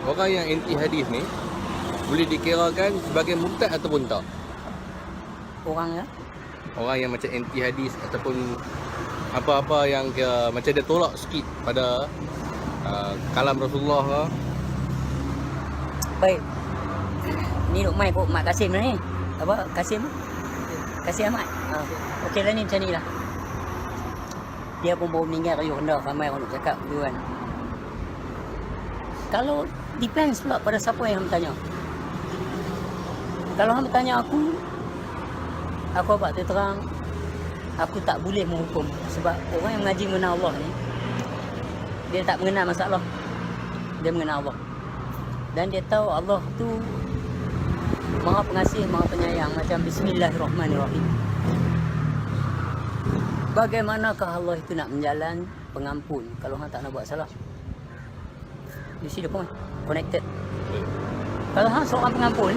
orang yang anti hadis ni boleh dikirakan sebagai murtad ataupun tak? Orang ya? Orang yang macam anti hadis ataupun apa-apa yang macam dia tolak sikit pada kalam Rasulullah ke? Baik. Ni duk main kok Mak Kasim ni. Apa? Kasim? Kasim Ahmad. Okey lah ni macam ni lah. Dia pun baru meninggal kayu rendah. Ramai orang nak cakap tu kan. Kalau depends pula pada siapa yang bertanya. Kalau hang bertanya aku apa tu terang, aku tak boleh menghukum. Sebab orang yang mengaji mengenal Allah ni, dia tak mengenal masalah. Dia mengenal Allah. Dan dia tahu Allah tu Maha Pengasih, Maha Penyayang. Macam Bismillahirrahmanirrahim. Bagaimanakah Allah itu nak menjalan pengampun kalau hang tak nak buat salah? You see the point? Connected. Kalau hang seorang pengampun,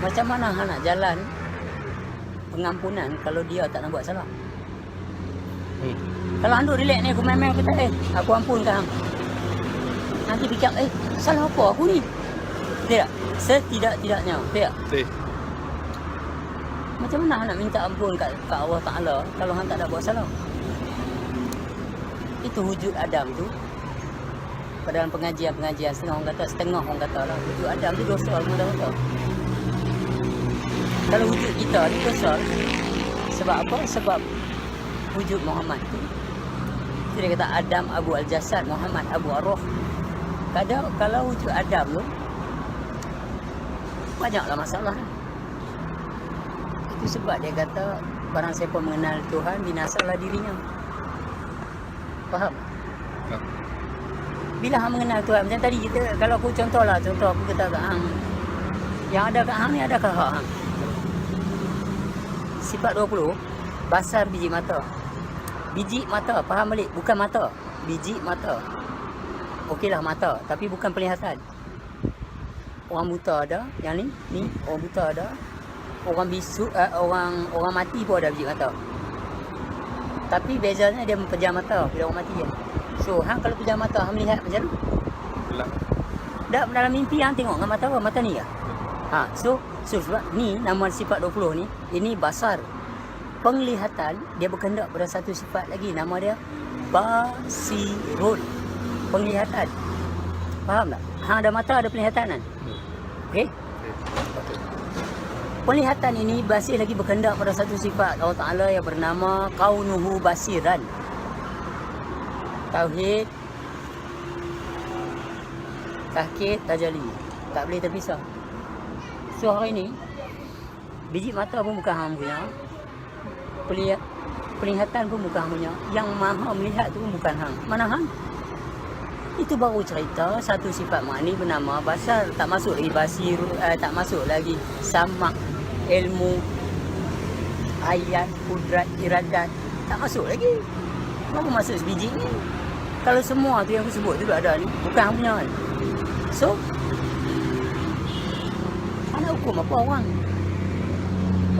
macam mana hang nak jalan pengampunan kalau dia tak nak buat salah? Kalau hang duk relax ni, aku main-main kata aku ampunkan hang. Nanti fikir salah apa aku ni? Tidak. Setidak-tidaknya. Tidak. Macam mana hang nak minta ampun kat Allah Ta'ala kalau hang tak ada buat salah? Itu wujud Adam tu. Pada dalam pengajian-pengajian setengah orang kata lah. Wujud Adam tu dosa orang dah kata. Kalau wujud kita ni dosa. Sebab apa? Sebab wujud Muhammad tu. Dia kata Adam Abu Al-Jasad, Muhammad Abu Ar-Ruh. Kalau wujud Adam tu, banyaklah masalah. Itu sebab dia kata barang siapa mengenal Tuhan, binasalah dirinya. Faham? Bila hang mengenal Tuhan, macam tadi kita, kalau aku contoh aku kata kat hang, yang ada kat hang ni adakah hak hang? Sifat 20, basar biji mata. Biji mata, faham balik? Bukan mata. Biji mata. Okeylah mata, tapi bukan penglihatan. Orang buta ada, yang ni orang buta ada. Orang bisu, orang mati pun ada biji mata. Tapi bezanya dia mempejam mata bila orang mati je. So, hang kalau pejam mata, hang melihat macam mana? Gelap. Dah dalam mimpi hang tengok dengan mata apa? Mata ni ke? So sebab ni nama sifat 20 ni, ini basar. Penglihatan dia berkehendak pada satu sifat lagi, nama dia basirun. Penglihatan. Faham tak? Hang ada mata, ada penglihatan kan? Okey? Penglihatan ini basir lagi berkehendak pada satu sifat Allah Ta'ala yang bernama kaunuhu basiran. Tauhid, tahqiq, tajali. Tak boleh terpisah. So hari ni, biji mata pun bukan hang punya. Penglihatan pun bukan hang punya. Yang maha melihat tu pun bukan hang. Mana hang? Itu baru cerita satu sifat makni bernama basar. Tak masuk lagi basir, tak masuk lagi samak, ilmu, ayat, kudrat, iradat. Tak masuk lagi. Baru masuk sebiji ni. Kalau semua tu yang aku sebut tu ada ni, bukan hang punya kan. So, mana hukum apa orang?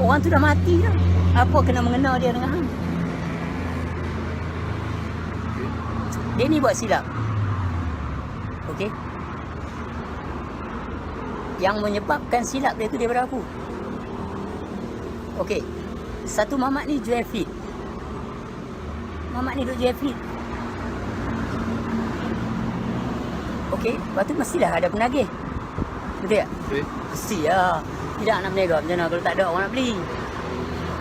Orang tu dah mati dah. Apa kena mengenal dia dengan hang? Dia ni buat silap. Okey? Yang menyebabkan silap dia tu daripada aku. Okey. Satu Mamat ni jual feed. Mamat ni duk jual feed. Okey, lepas tu mestilah ada penagih. Betul tak? Mesti lah. Tidak nak berniaga macam mana kalau tak ada orang nak beli.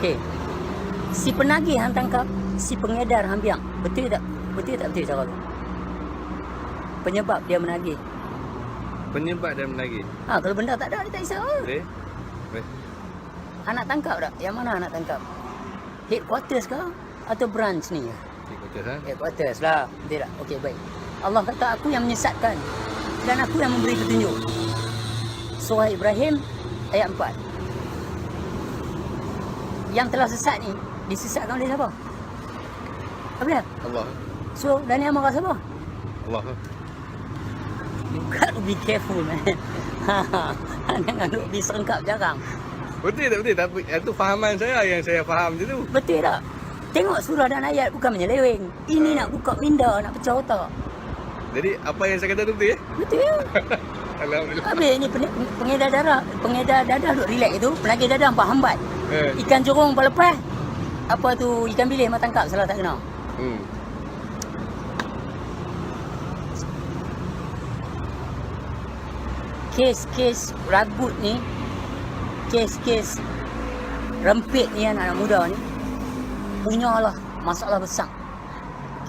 Okey. Si penagih hang tangkap, si pengedar hang biang. Betul tak? Betul tak betul cara tu? Penyebab dia menagih. Penyebab dia menagih. Kalau benda tak ada, dia tak risau. Boleh? Hang nak tangkap tak? Yang mana hang nak tangkap? Headquarters ke? Atau branch ni? Headquarters lah. Betul tak? Okey, baik. Allah kata aku yang menyesatkan dan aku yang memberi petunjuk. Surah Ibrahim ayat 4. Yang telah sesat ni disesatkan oleh siapa? Apa dia? Allah. So, dan yang marah siapa? Allah. You got to be careful, man. Jangan duk be serengkap jarang. Betul tak betul? Tapi itu fahaman saya yang saya faham je tu. Betul tak? Tengok surah dan ayat bukan menyeleweng. Ini nak buka minda, nak pecah otak. Jadi apa yang saya kata tu betul ya? Betul. Alhamdulillah. Habis ni pengedar dadah duk relax tu, penagih dadah hampa hambat. Ikan corong lepas. Apa tu ikan bilis mak tangkap salah tak kena. Kes-kes ragut ni, kes-kes rempit ni anak muda ni punyalah masalah besar.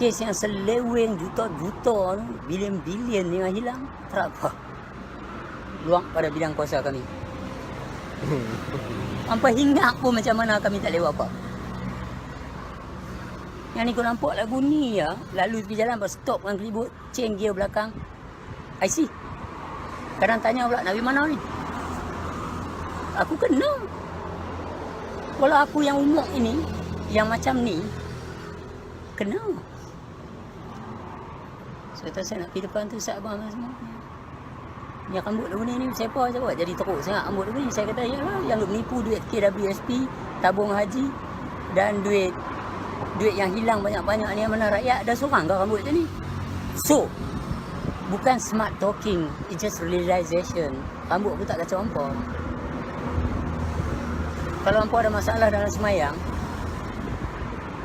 Kes yang seleweng juta-juta ni, bilion-bilion ni yang hilang, tak apa. Luang pada bidang kuasa kami. Sampai hinggap pun macam mana kami tak lewat apa. Yang ni kau nampak lagu ni ya, lalu pergi jalan berstop dengan keribut, chain gear belakang. IC. Kadang tanya pula, Nabi mana ni? Aku kena. Kalau aku yang umur ini, yang macam ni, kena. So, saya nak pergi depan tu, sabar semua. Yang rambut lagu ni siapa buat jadi teruk sangat rambut lagu ni. Saya kata, yalah, yang duk menipu duit KWSP, tabung haji dan duit yang hilang banyak-banyak ni yang mana rakyat ada seorang ke rambut macam ni? So, bukan smart talking, it's just realization. Rambut aku tak kacau hampa. Kalau hampa ada masalah dalam semayang,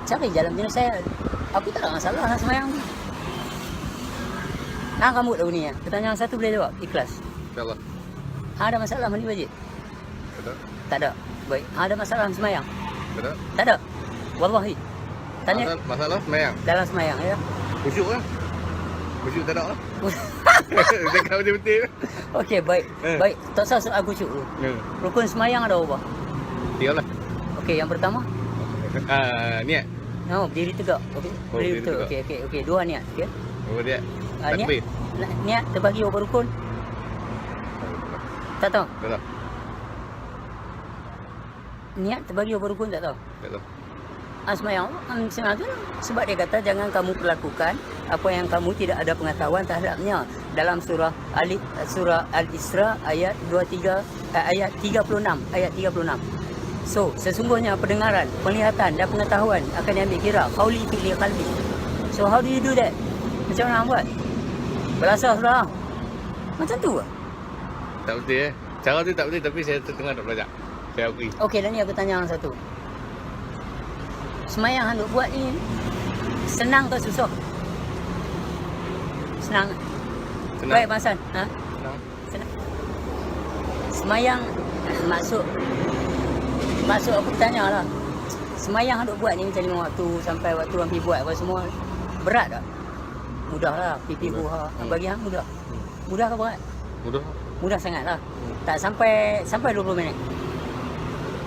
cari jalan penyelesaian. Aku tak ada masalah dalam semayang tu. Hang rambut lagu ni ya. Pertanyaan satu boleh jawab, ikhlas. InsyaAllah. Hang ada masalah mandi wajib? Tak ada. Tak ada. Baik. Hang ada masalah dalam semayang? Tak ada. Tak ada. Wallahi. Tanya Masalah semayang. dalam semayang ya. Khusyuk lah. Khusyuk tak ada lah. Cakap betul-betul. Okey, baik. Baik. Tak usah soal khusyuk dulu. Rukun semayang ada apa? 3 lah. Okey, yang pertama. Niat. Oh, berdiri tegak. Okey. Oh, Berdiri berdiri tegak. tegak. Okey. Okey. Dua niat. Okey. Oh dia. Niat. Takbir. Niat terbagi berapa rukun? Tak tahu. Tak tahu. Niat terbagi berapa rukun tak tahu. Tak tahu. Semayang sengaja lah. Sebab dia kata jangan kamu perlakukan apa yang kamu tidak ada pengetahuan terhadapnya. Dalam surah Al-Isra ayat 23 ayat 36 ayat 36. So, sesungguhnya pendengaran, penglihatan dan pengetahuan akan diambil kira. Qauli fi'li qalbi. So, how do you do that? Macam mana buat? Belasah sudah. Macam tu ke? Tak betul Cara tu tak betul tapi saya tengah nak belajar. Saya akui. Okey, dan ni aku tanya yang satu. Semayang hang duk buat ni senang ke susah? Senang. Senang. Baik, Bang San. Ha? Senang. Semayang maksud aku tanya lah. Semayang hang duk buat ni macam 5 waktu sampai waktu hang pergi buat apa semua. Berat tak? Mudah lah. Pipi buha. Bagi hang mudah. Mudah ke berat? Mudah. Mudah sangat lah. Tak sampai 20 minit.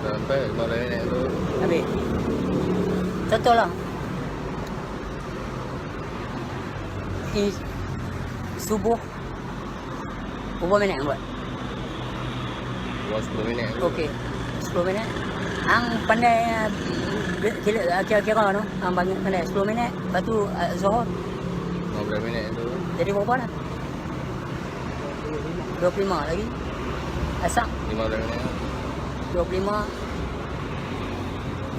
Sampai 15 minit tu. Habis. Contoh lah. Subuh berapa minit yang buat? Buat 10 minit tu. Okey. 10 minit. Hang pandai kira-kira tu. Hang bangun pandai 10 minit. Lepas tu Zuhur 15 minit tu. jadi berapa dah? 25 lagi. Asar 15 minit. 25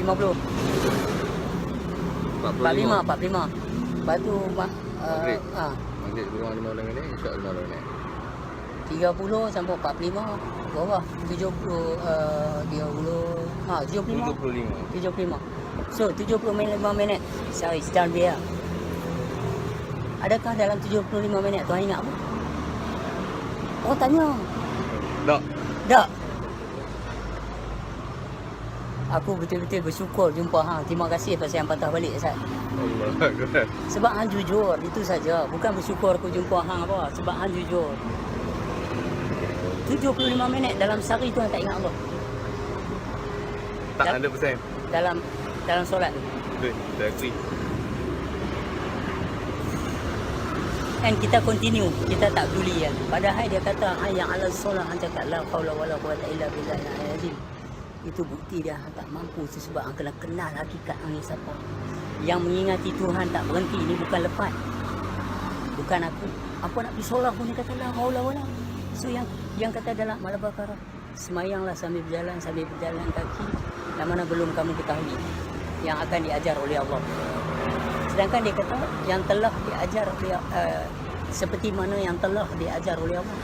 50 45. Lepas tu Maghrib. Maghrib kurang 15 minit, insya 15 minit. 30 sampai 45 berapa? 70 75 75. So 75 minit Sorry, sedang biar. Adakah dalam 75 minit tuan ingat apa? Oh tanya. Tak. Tak. Aku betul-betul bersyukur jumpa hang. Terima kasih pasal yang patah balik Ustaz. Allah Akbar. Sebab hang jujur, itu saja. Bukan bersyukur aku jumpa hang apa. Sebab hang jujur. 75 minit dalam sehari tu hang tak ingat apa? Tak 100%. Dalam solat tu. Betul, saya akui. And kita continue, kita tak peduli kan. Padahal dia kata yang ala solat hang cakap la qaula wala quwata illa billah al-azim. Itu bukti dia tak mampu sebab hang kena kenal hakikat hang ni siapa. Yang mengingati Tuhan tak berhenti ni bukan lepas. Bukan aku. Apa nak pergi solat pun dia kata la qaula wala. So yang kata dalam Al-Baqarah semayanglah sambil berjalan kaki yang mana belum kamu ketahui yang akan diajar oleh Allah. Sedangkan dia kata yang telah diajar oleh seperti mana yang telah diajar oleh Allah.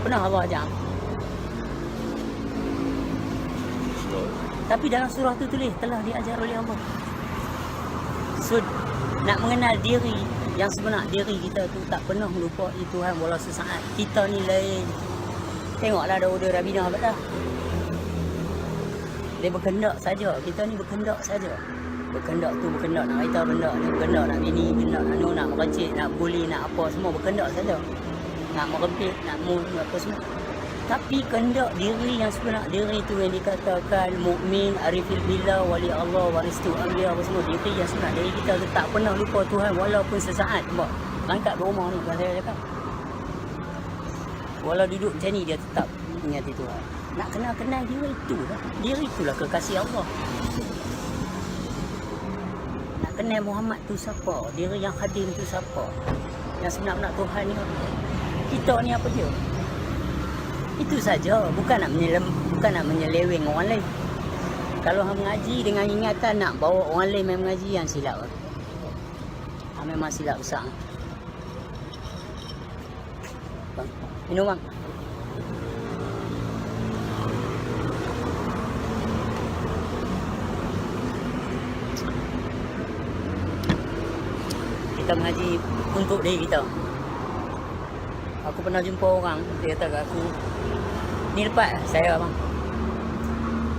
Pernah Allah ajar. Tapi dalam surah tu tulis telah diajar oleh Allah. So nak mengenal diri yang sebenar, diri kita tu tak pernah melupai Tuhan walau sesaat. Kita ni lain. Tengoklah Dauda Rabinah apa dah. Dia berkendak saja. Kita ni berkendak saja. Berkendak tu berkendak nak kereta benda ni, berkendak nak bini, berkendak nak nak meracik, nak bully, nak apa semua berkendak saja. Nak merempit, nak apa semua. Tapi kendak diri yang sebenar, diri tu yang dikatakan mukmin, arifil billah, wali Allah, waristu ambiya apa semua, diri yang sebenar, diri kita tu tak pernah lupa Tuhan walaupun sesaat. Nampak? Rangkap berumah ni kan saya cakap. Walau duduk macam ni dia tetap ingati Tuhan. Nak kenal diri itu lah. Diri itulah kekasih Allah. Nak kenal Muhammad tu siapa, diri yang khadim tu siapa, yang sebenar-benar Tuhan ni apa. Kita ni apa dia? Itu saja, bukan nak menyeleweng orang lain. Kalau hang mengaji dengan ingatan nak bawa orang lain main mengaji, yang silap. Memang silap besar. Bang, minum bang. Kita mengaji untuk diri kita. Aku pernah jumpa orang, dia kata kat aku, ni lepas saya bang.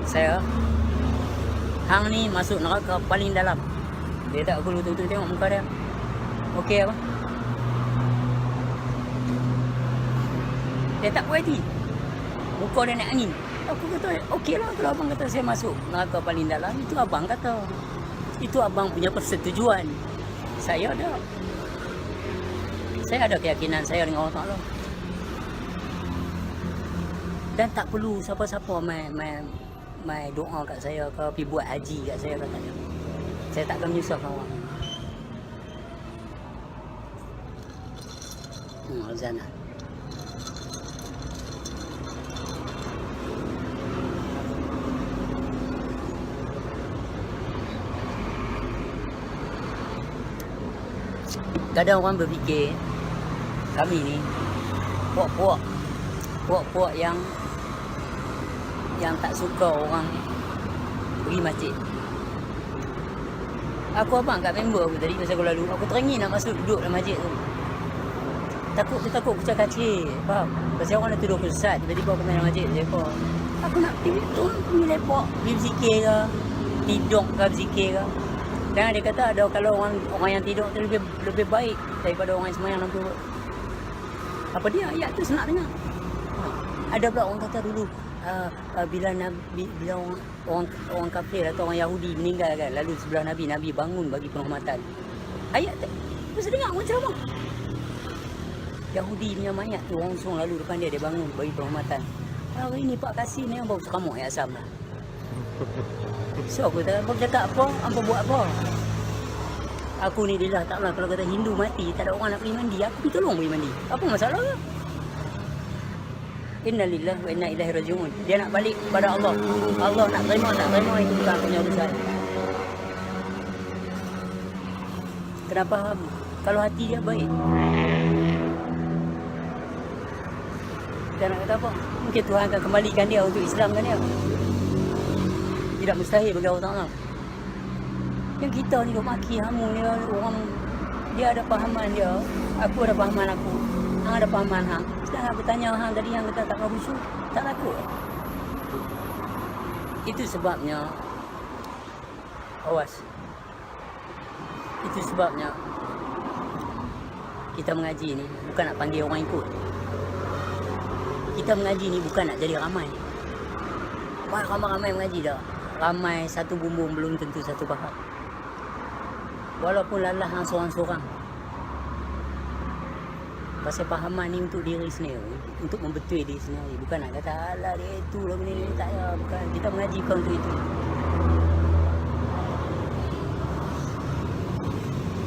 Saya hang ni masuk neraka paling dalam. Dia tak aku betul-betul tengok muka dia. Okey apa? Dia tak puas hati. Muka dia nak angin. Aku kata, okey lah kalau abang kata saya masuk neraka paling dalam. Itu abang kata. Itu abang punya persetujuan. Saya ada keyakinan saya dengan Allah Ta'ala. Dan tak perlu siapa-siapa mai doa kat saya ke pergi buat haji kat saya katanya. Saya tak akan menyusahkan orang. Azana. Kadang orang berfikir kami ni puak-puak yang tak suka orang pergi masjid. Aku abang kat member aku tadi masa aku lalu, aku teringin nak masuk duduk dalam masjid tu. Takut kucak kacir, faham? Pasal orang dah tuduh aku sesat, tiba-tiba aku main dalam masjid je apa. Aku nak pergi lepak, pergi berzikir ke, tidur ke berzikir ke. Dan dia kata ada kalau orang yang tidur tu lebih baik daripada orang yang sembahyang dalam turut. Apa dia? Ayat tu senang dengar. Ada pula orang kata dulu bila orang kafir atau orang Yahudi meninggal kan, lalu sebelah Nabi bangun bagi penghormatan. Ayat tu mesti dengar macam apa? Yahudi punya mayat tu orang suruh lalu depan dia bangun bagi penghormatan. Hari ni Pak Kasim ni baru sekamuk ayat Asam lah. So aku cakap apa, hampa buat apa? Aku ni dia taklah kalau kata Hindu mati, tak ada orang nak pergi mandi, aku pergi tolong pergi mandi. Apa masalah ke? Innalillahi wa inna ilaihi raji'un. Dia nak balik kepada Allah. Allah nak terima tak terima itu bukan punya urusan. Kenapa? Kalau hati dia baik. Dia nak kata apa? Mungkin Tuhan akan kembalikan dia untuk Islamkan dia. Tidak mustahil bagi Allah Ta'ala. Yang kita ni duk maki hamu ni orang, dia ada pahaman dia, aku ada pahaman aku, hang ada pahaman hang. Sedang aku tanya hang tadi yang kata tak khusyuk, tak laku. Itu sebabnya awas. Itu sebabnya kita mengaji ni bukan nak panggil orang ikut. Kita mengaji ni bukan nak jadi ramai. Wah, ramai-ramai mengaji dah. Ramai satu bumbung belum tentu satu pahat. Walaupun lalah hang seorang-seorang. Pasal pahaman ni untuk diri sendiri, untuk membetul diri sendiri. Bukan nak kata alah dia itu lah ni tak ya, bukan. Kita mengaji bukan untuk itu.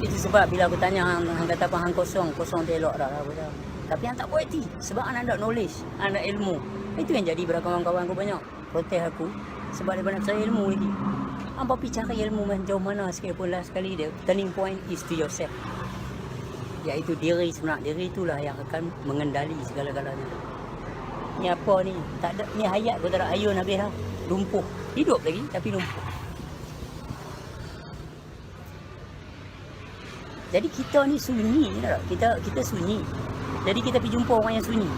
Itu sebab bila aku tanya hang kata apa hang kosong dia elok dah lah. Tapi hang tak puas hati sebab hang ada knowledge, hang ada ilmu. Itu yang jadi pada kawan-kawan aku banyak protes aku sebab dia nak cari ilmu lagi. Hampa pergi cari ilmu jauh mana sekalipun lah sekali dia. Turning point is to yourself. Iaitu diri sebenar. Diri itulah yang akan mengendali segala-galanya. Ni apa ni? Tak ada ni hayat kau tak ada ayun habis lah. Lumpuh. Hidup lagi tapi lumpuh. Jadi kita ni sunyi tak? Kita sunyi. Jadi kita pergi jumpa orang yang sunyi.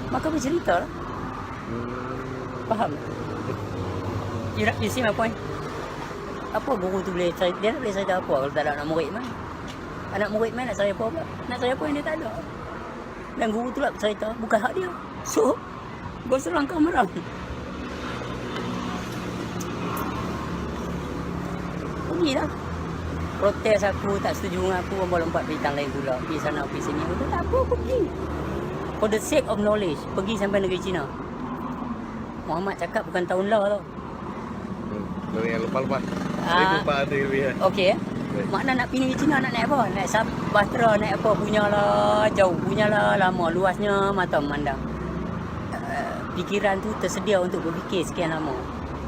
Maka bercerita lah. Faham? You see my point? Apa guru tu boleh cerita? Dia tak boleh cerita apa kalau tak ada anak murid main. Anak murid main nak cerita apa? Nak cerita apa yang dia tak ada. Dan guru tu lah cerita, bukan hak dia. So, gua serang kamerang. Pergilah. Protes aku, tak setuju dengan aku, orang lompat bintang lain pula. Pergi sana, pergi sini. Aku tak apa, pergi. For the sake of knowledge, pergi sampai negeri China. Muhammad cakap bukan tahun lah tau. Dari yang lepas-lepas. Ah. Saya lupa ada lebih. Okey eh. Makna nak pergi negeri China nak naik apa? Naik Bahtera, naik apa? Punyalah jauh, punyalah lama, luasnya mata memandang. Fikiran tu tersedia untuk berfikir sekian lama.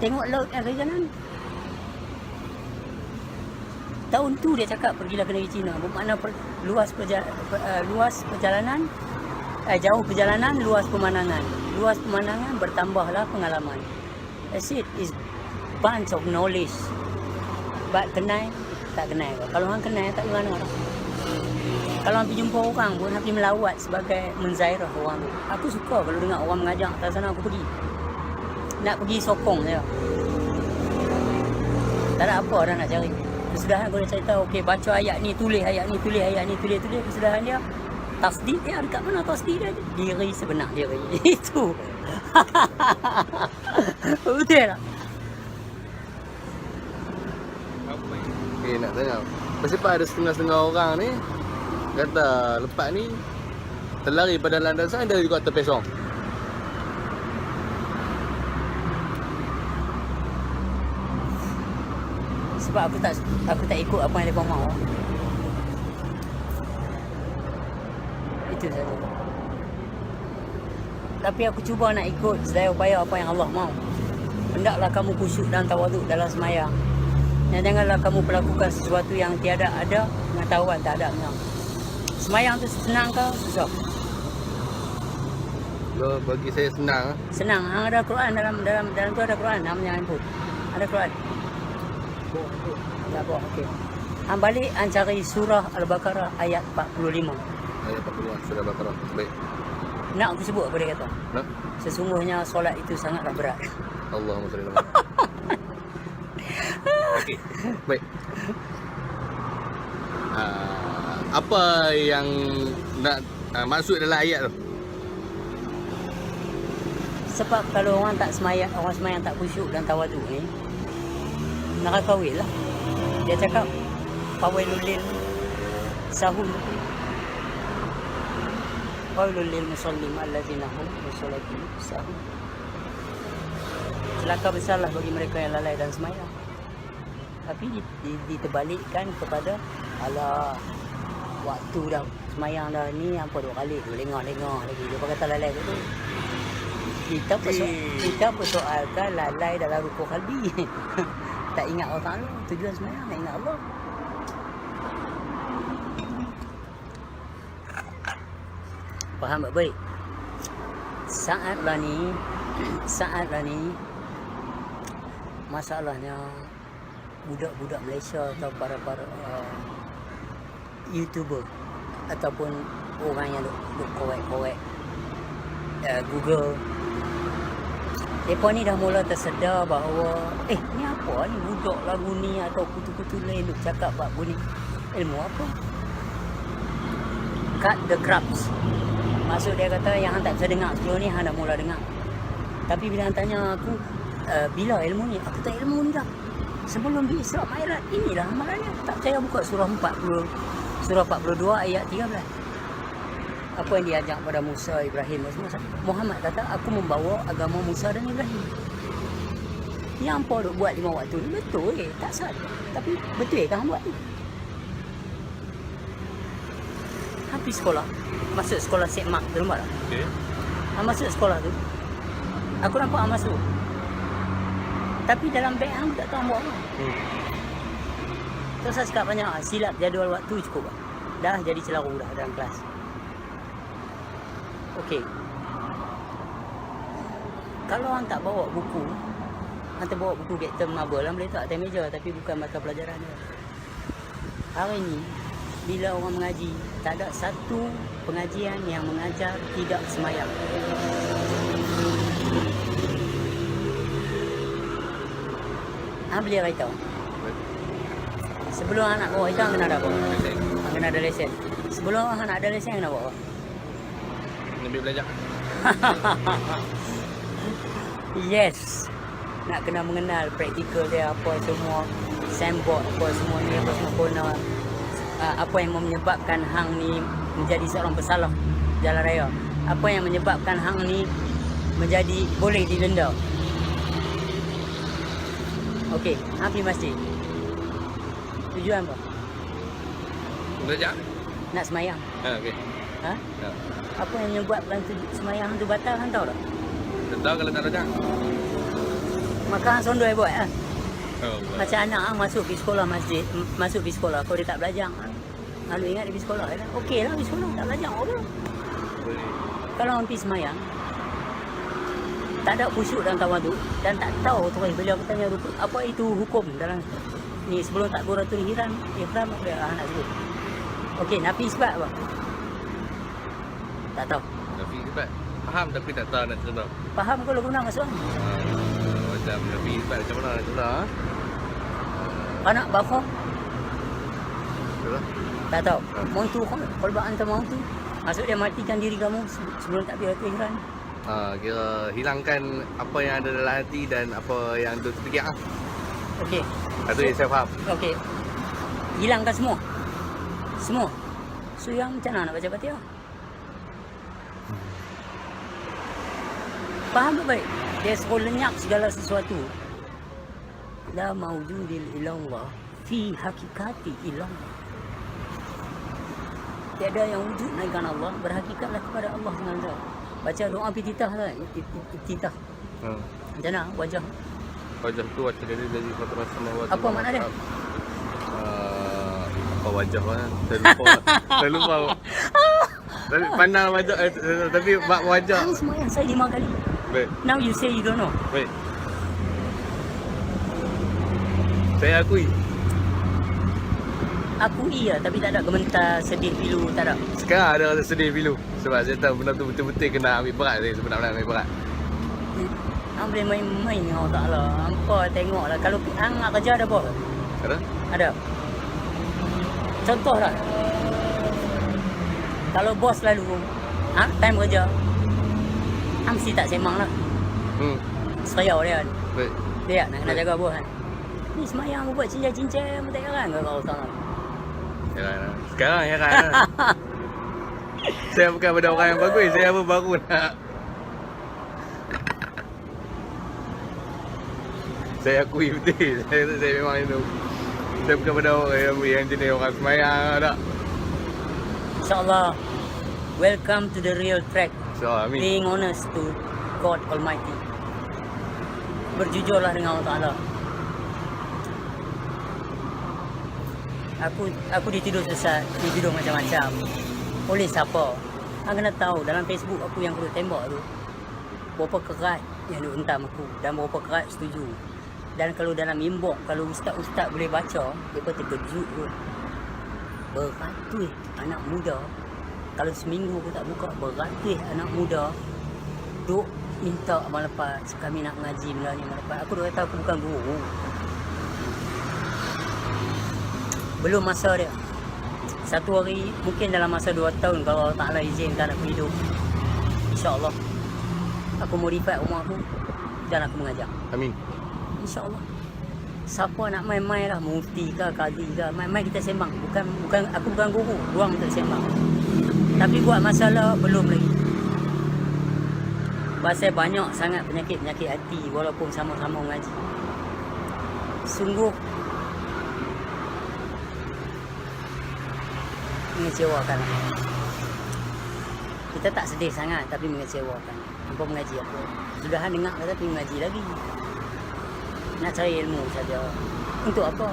Tengok laut yang ke kanan. Tahun tu dia cakap pergilah ke negeri China. Bermakna luas perjalanan, jauh perjalanan, luas pemandangan. Luas pemandangan bertambahlah pengalaman. That's it. Is bunch of knowledge. But kenal, tak kenal. Kalau orang kenal, tak mana orang. Kalau orang pergi jumpa orang pun, pergi melawat sebagai menzairah orang tu. Aku suka kalau dengar orang mengajak atas sana, aku pergi. Nak pergi sokong je. Tak ada apa dah nak cari. Kesudahan aku dah cerita, okey baca ayat ni, tulis ayat ni, tulis ayat ni, tulis. Kesudahan dia, tasdid dia, dekat mana tasdid dia? Diri sebenar diri. Itu. Betul tak? Okay, nak tanya. Pasal ada setengah-setengah orang ni kata lepas ni terlari pada landasan, ada juga terpesong. Sebab aku tak ikut apa yang mereka mahu. Itu saja. Tapi aku cuba nak ikut sedaya upaya apa yang Allah mahu. Hendaklah kamu khusyuk dan tawaduk dalam sembahyang. Dan janganlah kamu melakukan sesuatu yang tiada ada pengetahuan tak ada menang. Sembahyang tu senang ke susah? Kalau bagi saya senang. Senang. Hang ada Quran dalam tu ada Quran namanya input. Ada Quran. Tak apa, okey. Hang balik hang cari surah Al-Baqarah ayat 45. Ayat 40 surah Al-Baqarah. Baik. Nak aku sebut apa dia kata? Nak? Sesungguhnya solat itu sangatlah berat. Allahumma salli ala Okey. Baik. Apa yang nak maksud dalam ayat tu? Sebab kalau orang semayang tak khusyuk dan tawaduk ni, neraka wil lah. Dia cakap fawailul lil sahun. Fawailul lil musallin allazina hum fi salatihim sahun. Celaka besarlah bagi mereka yang lalai dan semayang. Tapi diterbalikkan kepada ala waktu dah semayang dah ni apa 2 kali tu lengah-lengah lagi. Dia kata lalai tu. Kita persoalkan lalai dalam rukuk qalbi. Tak ingat Allah Ta'ala. Tujuan semayang nak ingat Allah. Faham tak baik? Saatlah ni masalahnya budak-budak Malaysia atau para YouTuber ataupun orang yang duk korek-korek Google, mereka ni dah mula tersedar bahawa ni apa ni budak lagu ni atau kutu-kutu lain duk cakap bab bunyi ilmu apa. Cut the crumbs. Maksud dia kata yang hang tak bisa dengar sebelum ni hang dah mula dengar. Tapi bila hang tanya aku bila ilmu ni, aku tak ilmu ni dah. Sebelum di Isra Mi'raj inilah amalannya. Tak percaya buka surah 42 ayat 13. Apa yang diajak pada Musa, Ibrahim semua. Muhammad kata aku membawa agama Musa dan Ibrahim. Yang apa duk buat 5 waktu ni betul tak salah. Tapi betul kan buat ni? Habis sekolah, masuk sekolah Syed Mak tu nampak tak? Okey. Masuk sekolah tu, Aku nampak hang masuk. Tapi dalam beg hang tak tahu hang buat apa. Terus saya cakap banyak, silap jadual waktu cukup lah. Dah jadi celaru dah dalam kelas. Okey. Kalau hang tak bawa buku, hang terbawa buku Captain Marvel, hang boleh tak atas meja, tapi bukan mata pelajaran dia. Hari ni, bila orang mengaji, tak ada satu pengajian yang mengajar tidak semayang. Hang boleh kata, sebelum hang nak bawa itu, hang kena ada apa? Hang kena ada lesen. Sebelum hang nak ada lesen, hang kena bawa apa? Lebih belajar. Yes. Nak kena mengenal praktikal dia apa semua, signboard apa semua ni, apa semua kena apa yang menyebabkan hang ni menjadi seorang pesalah jalan raya. Apa yang menyebabkan hang ni menjadi boleh didenda. Okey, hang pergi masjid. Tujuan apa? Belajar? Nak semayang. Okey. Ha? Ya. Apa yang menyebabkan semayang tu batal, hang tahu tak? Tak tahu kalau tak belajar. Maka hang sondoi buat lah. Oh, Macam anak hang masuk pergi sekolah masjid, masuk pergi sekolah, kalau dia tak belajar, lalu ingat dia pergi sekolah. Okey lah pergi sekolah, tak belajar apa. boleh. Kalau orang pergi semayang, tak ada khusyuk dalam tawaduk dan tak tahu tu bila aku tanya apa itu hukum dalam ni sebelum takbiratul ihram, ihram apa nak sebut. Okey, nafi sebab apa? Tak tahu. Tapi sebab faham tapi tak tahu nak cerita. Faham kalau guna masuk? Macam tapi sebab macam mana nak cerita? Anak bapa Betul? tak tahu. Mau tu kalau anta mau tu maksud dia matikan diri kamu sebelum takbiratul ihram. Kira hilangkan apa yang ada dalam hati dan apa yang tu terfikir ah. Okey. Itu yang saya faham. Okey. Hilangkan semua. Semua. So yang macam mana nak baca Fatihah? Faham tak baik? Dia suruh lenyap segala sesuatu. La mawjudin illallah fi hakikati illallah. Tiada yang wujud melainkan Allah, berhakikatlah kepada Allah SWT. Baca doa iftitah lah, iftitah. Macam mana wajah? Wajah tu wajah dia dari Fatihah Samawati. Apa makna dia? Apa wajah kan? Saya lupa. Tapi pandang wajah tapi bab wajah. Hang semayang saya 5 kali. Baik. Now you say you don't know. Baik. Saya akui. Aku iya tapi tak ada gementar, sedih, pilu, tak ada. Sekarang ada rasa sedih pilu. Sebab saya tahu benda tu betul-betul kena ambil berat saya sebenarnya ambil berat. Hang boleh main-main dengan Allah Ta'ala. Hampa tengoklah. Kalau hang nak kerja ada apa? Ada? Ada. Contoh lah. Kalau bos lalu, time kerja, hang mesti tak sembang lah. Seriau dia kan. Baik. Dia nak kena jaga bos kan. Ni semayang aku buat cincang-cincang, tak heran ke kau tahu? Heran. Sekarang heran. Saya bukan pada orang yang bagus, saya pun baru nak. Saya akui betul. Saya memang itu. Saya bukan pada orang yang jenis orang semayang tak. InsyaAllah. Welcome to the real track. So, amin. Being honest to God Almighty. Berjujurlah dengan Allah Ta'ala. Aku dituduh sesat, dituduh macam-macam. Oleh siapa? Hang kena tahu dalam Facebook aku yang aku tembak tu, berapa kerat yang duk hentam aku dan berapa kerat setuju. Dan kalau dalam inbox, kalau ustaz-ustaz boleh baca, mereka terkejut kot. Beratus anak muda, kalau seminggu aku tak buka, beratus anak muda duk minta abang lepas, kami nak ngaji benda ni abang lepas. Aku dah kata aku bukan guru. Belum masa dia. Satu hari, mungkin dalam masa 2 tahun kalau Allah Ta'ala izinkan aku hidup, InsyaAllah aku modify rumah aku dan aku mengajar. Amin. InsyaAllah. Siapa nak main-main lah, mufti ke, qadi ke, main-main kita sembang. Aku bukan guru, ruang untuk sembang. Tapi buat masalah belum lagi. Pasal banyak sangat penyakit-penyakit hati walaupun sama-sama mengaji. Sungguh mengecewakan. Kita tak sedih sangat tapi mengecewakan. Hampa mengaji apa? Sudah dengar kata pergi mengaji lagi. Nak cari ilmu saja. Untuk apa?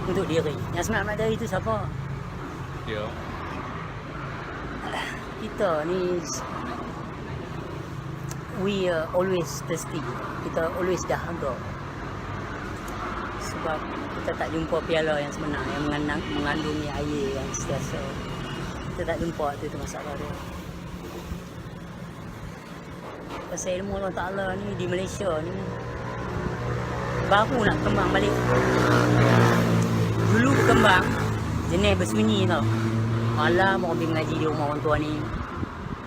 Untuk diri. Yang sebenarnya dari itu siapa? Ya. Kita ni we are always thirsty. Kita always dahaga. Sebab kita tak jumpa piala yang sebenar yang mengandungi air yang setiasa. Kita tak jumpa tu masalah dia. Pasal ilmu Allah Ta'ala ni di Malaysia ni baru nak kembang balik. Dulu berkembang jenis bersunyi tau. Malam orang pergi mengaji di rumah orang tua ni.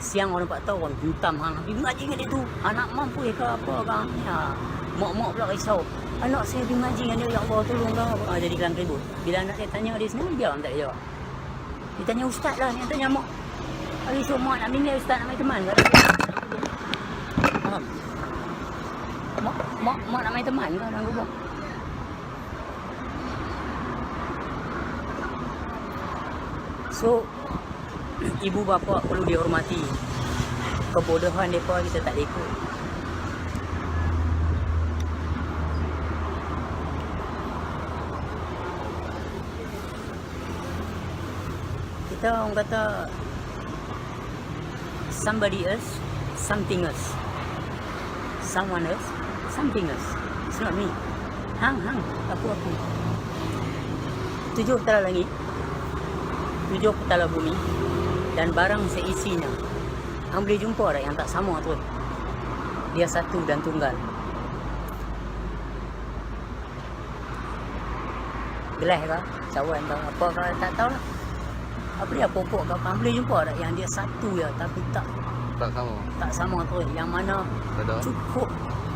Siang orang nampak tahu orang hentam hang pergi mengaji dengan dia tu. Anak mampu ke apa kan? Ya. Mak-mak pula risau. Anak saya pergi mengaji dengan dia, ya Allah tolong kau. Jadi kelang ribut. Bila anak dia tanya dia sendiri, dia orang tak jawab. Dia tanya ustaz lah, dia tanya mak. Hari so mak nak minggir ustaz nak main teman ke? Faham? Mak nak main teman ke dalam rumah? So, ibu bapa perlu dihormati. Kebodohan mereka kita tak ikut. Kita orang kata somebody else, something else. Someone else, something else. It's not me. Hang, aku. 7 petala langit, 7 petala bumi dan barang seisinya. Hang boleh jumpa tak yang tak sama tu? Dia satu dan tunggal. Gelas ke? Cawan ke? Apa ke? Tak tahu lah. Apa dia pokok ke? Hang boleh jumpa tak yang dia satu je tapi tak sama tu. Yang mana Ada. cukup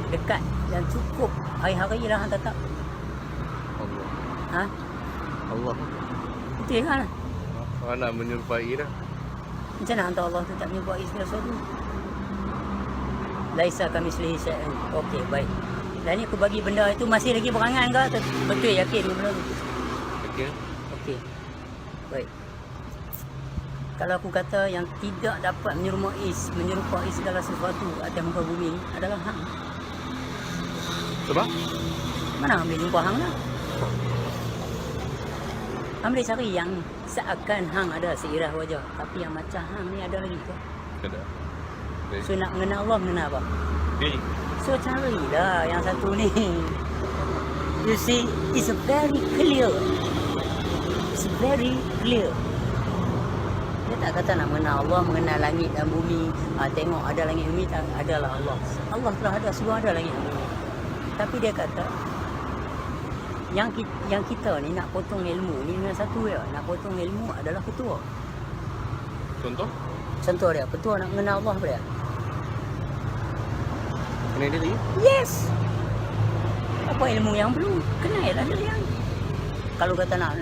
dekat dan cukup hari-hari lah hang tetap. Allah. Ha? Allah. Betul kan? Orang nak menyerupai dah. Macam mana hantar Allah tu tak menyerupai segala sesuatu? Laisa kamitslihi syai'un. Okey, baik. Dan ni aku bagi benda itu masih lagi berangan ke? Betul yakin ke benda tu? Okey. Okey. Baik. Kalau aku kata yang tidak dapat menyerupai segala sesuatu atas muka bumi ni adalah hang. Sebab? Mana hang boleh jumpa hang lah? Hang boleh cari yang seakan hang ada seirah wajah. Tapi yang macam hang ni ada lagi ke? Ada. So nak mengenal Allah, mengenal apa? Okey. So carilah yang satu ni. You see, it's very clear. It's very clear. Dia tak kata nak mengenal Allah, mengenal langit dan bumi. Tengok ada langit bumi, adalah Allah. Allah telah ada, semua ada langit dan bumi. Tapi dia kata, yang kita ni nak potong ilmu ni dengan satu ya. Nak potong ilmu adalah ketua. Contoh? Contoh dia, ketua nak mengenal Allah apa dia? Kenal diri? Yes. Apa ilmu yang perlu? Kenal lah diri yang. Kalau kata nak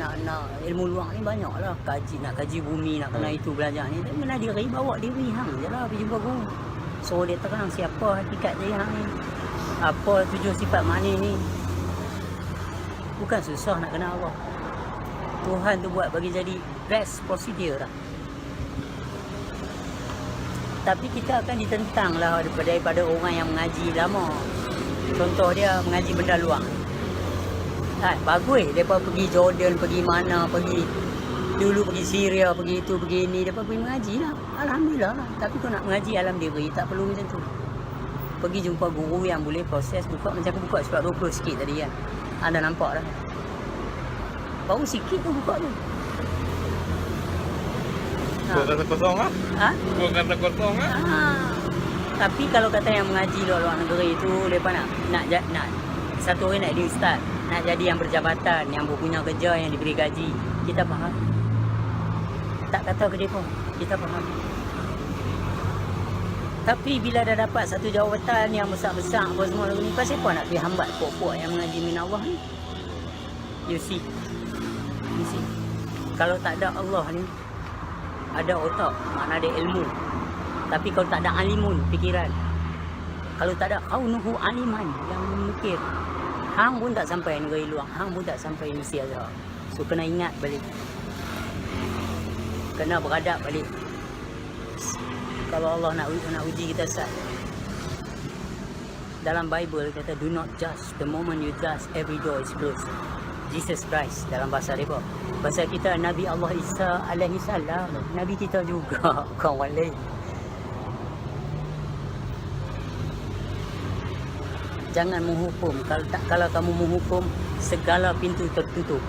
ilmu luang ni banyak lah. Nak kaji bumi, nak kena itu belajar ni. Tapi kena diri, bawa diri hang je lah pergi jumpa guru. So dia terang siapa hakikat diri hang ni. Apa 7 sifat makni ni. Bukan susah nak kenal Allah. Tuhan tu buat bagi jadi best procedure lah. Tapi kita akan ditentang lah daripada orang yang mengaji lama. Contoh dia mengaji benda luang. Bagus, mereka pergi Jordan, pergi mana, dulu pergi Syria, pergi itu, pergi ini, mereka pergi mengaji lah. Alhamdulillah lah. Tapi kau nak mengaji alam diri, tak perlu macam tu. Pergi jumpa guru yang boleh proses, buka macam aku buka surat 20 sikit tadi kan. Anda nampak dah. Baru sikit tu buka tu. Buat kata kosong lah. Buat kata kosong lah. Tapi kalau kata yang mengaji luar negeri tu, mereka nak satu orang nak jadi ustaz, nak jadi yang berjabatan, yang berpunya kerja, yang diberi gaji. Kita faham. Tak kata ke mereka, kita faham. Tapi bila dah dapat satu jawatan yang besar-besar apa semua lagu ni, pasal apa nak pergi hambat pokok yang mengaji min Allah ni? You see. Kalau tak ada Allah ni, ada otak, makna ada ilmu. Tapi kalau tak ada alimun, fikiran. Kalau tak ada kaunuhu aliman yang memikir, hang pun tak sampai negeri luang, hang pun tak sampai Indonesia dah. So kena ingat balik. Kena beradab balik. kalau Allah nak uji kita Ustaz. Dalam Bible kata do not judge, the moment you judge every door is closed. Jesus Christ dalam bahasa mereka. Bahasa kita Nabi Allah Isa alaihi salam, Nabi kita juga bukan orang lain. Jangan menghukum. Kalau kamu menghukum, segala pintu tertutup.